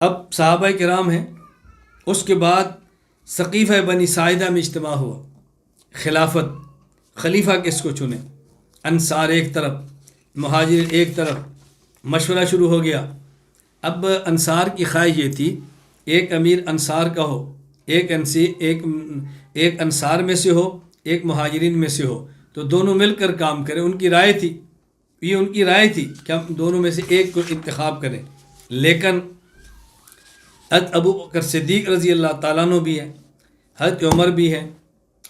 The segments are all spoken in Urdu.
اب صحابہ کرام ہیں، اس کے بعد ثقیفہ بنی ساعدہ میں اجتماع ہوا، خلیفہ کس کو چنے؟ انصار ایک طرف، مہاجر ایک طرف، مشورہ شروع ہو گیا۔ اب انصار کی خواہش یہ تھی ایک امیر انصار کا ہو، ایک انصار میں سے ہو، ایک مہاجرین میں سے ہو، تو دونوں مل کر کام کریں۔ ان کی رائے تھی، یہ ان کی رائے تھی کہ ہم دونوں میں سے ایک کو انتخاب کریں۔ لیکن حضرت ابو بکر صدیق رضی اللہ تعالیٰ عنہ بھی ہیں، حضرت عمر بھی ہیں،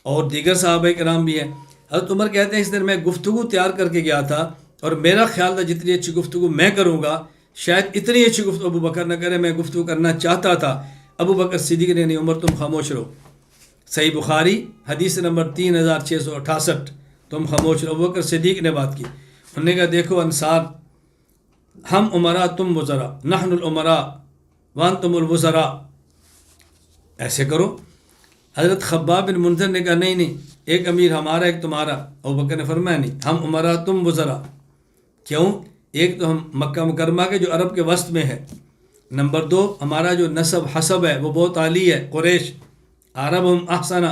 اور دیگر صحابہ کرام بھی ہیں۔ حضرت عمر کہتے ہیں اس دن میں گفتگو تیار کر کے گیا تھا، اور میرا خیال تھا جتنی اچھی گفتگو میں کروں گا شاید اتنی اچھی گفتگو ابو بکر نہ کرے، میں گفتگو کرنا چاہتا تھا۔ ابو بکر صدیق نے نہیں، عمر تم خاموش رہو۔ صحیح بخاری حدیث نمبر 3668، تم خاموش رہو۔ ابو بکر صدیق نے بات کی، انہوں نے کہا دیکھو انصار، ہم امراء تم وزراء، نحن الامراء وانتم الوزراء، ایسے کرو۔ حضرت خباب بن منذر نے کہا نہیں، ایک امیر ہمارا ایک تمہارا۔ ابو بکر نے فرمایا نہیں، ہم امراء تم وزراء۔ کیوں؟ ایک تو ہم مکہ مکرمہ کے جو عرب کے وسط میں ہے، نمبر 2 ہمارا جو نسب حسب ہے وہ بہت عالی ہے، قریش، عربہم احسنا۔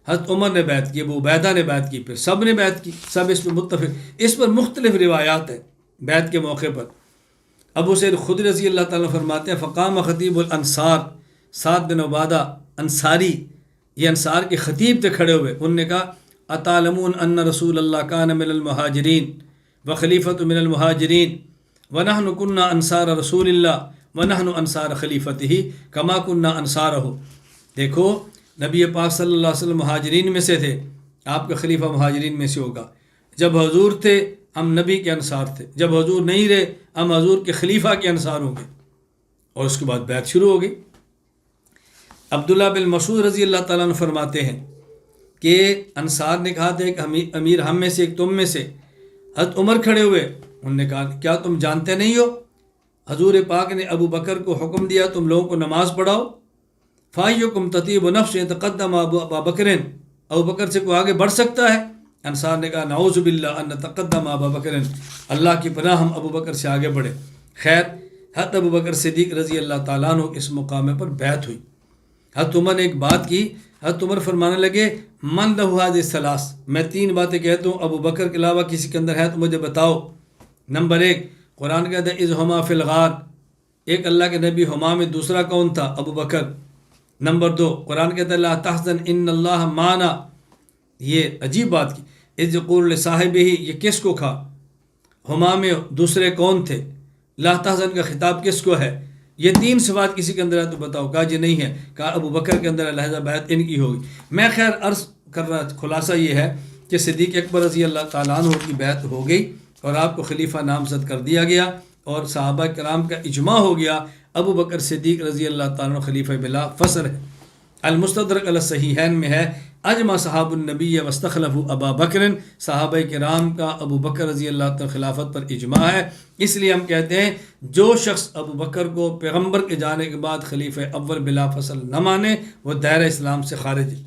حضرت عمر نے بیعت کی، ابو عبیدہ نے بیعت کی، پھر سب نے بیعت کی، سب اس پر متفق۔ اس پر مختلف روایات ہیں بیعت کے موقع پر۔ ابو سعید خدری رضی اللہ تعالیٰ فرماتے ہیں فقام خطیب الانصار سعد بن عبادہ انصاری، یہ انصار کے خطیب تھے کھڑے ہوئے، انہوں نے کہا اتعلمون ان رسول اللہ کان من المہاجرین وخلیفۃ من المہاجرین ونحن کنا انصار رسول اللہ ونحن انصار خلیفتہ کما کنا انصارہ۔ دیکھو نبی پاک صلی اللہ علیہ وسلم مہاجرین میں سے تھے، آپ کا خلیفہ مہاجرین میں سے ہوگا۔ جب حضور تھے ہم نبی کے انصار تھے، جب حضور نہیں رہے ہم حضور کے خلیفہ کے انصار ہوں گے۔ اور اس کے بعد بیعت شروع ہو گئی۔ عبداللہ بن مسعود رضی اللہ تعالیٰ عنہ فرماتے ہیں کہ انصار نے کہا تھا ایک امیر ہم میں سے ایک تم میں سے۔ حضرت عمر کھڑے ہوئے، انہوں نے کہا کیا تم جانتے نہیں ہو حضور پاک نے ابو بکر کو حکم دیا تم لوگوں کو نماز پڑھاؤ؟ فَأَيُّكُمْ تَطِيبُ نَفْسٍ يَتَقَدَّمَ أَبَا بَكْرٍ، ابو بکر سے کوئی آگے بڑھ سکتا ہے؟ انصار نے کہا نعوذ باللہ ان نتقدم ابا بکر، اللہ کی پناہ ہم ابو بکر سے آگے بڑھے۔ خیر حضرت ابو بکر صدیق رضی اللہ تعالیٰ عنہ اس مقام پر بیعت ہوئی۔ حضرت عمر نے ایک بات کی، حضرت عمر فرمانے لگے من لہ هذه الثلاث، میں 3 باتیں کہتا ہوں ابو بکر کے علاوہ کسی کے اندر ہے تو مجھے بتاؤ۔ نمبر 1 قرآن کہتا ہے اذ ہما فی الغار، ایک اللہ کے نبی ہما میں، دوسرا کون تھا؟ ابو بکر۔ نمبر 2 قرآن کہتا ہے لا تحزن ان اللہ معنا، یہ عجیب بات کی، اذ یقول لصاحبہ، یہ کس کو کھا؟ ہما میں دوسرے کون تھے؟ لا تحزن کا خطاب کس کو ہے؟ یہ 3 صفات کسی کے اندر ہے تو بتاؤ۔ کہا جی نہیں ہے۔ کہا ابو بکر کے اندر لہذا بیعت ان کی ہوگی۔ میں خیر عرض کر رہا، خلاصہ یہ ہے کہ صدیق اکبر رضی اللہ تعالیٰ عنہ کی بیعت ہو گئی اور آپ کو خلیفہ نامزد کر دیا گیا، اور صحابہ کرام کا اجماع ہو گیا ابو بکر صدیق رضی اللہ تعالیٰ عنہ خلیفہ بلا فصل ہے۔ المستدرک علی الصحیحین میں ہے اجمع صحاب النبی واستخلفوا ابا بکر، صحابہ کرام کا ابو بکر رضی اللہ تعالیٰ خلافت پر اجماع ہے۔ اس لیے ہم کہتے ہیں جو شخص ابو بکر کو پیغمبر کے جانے کے بعد خلیفہ اول بلا فصل نہ مانے وہ دائرہ اسلام سے خارج ہے۔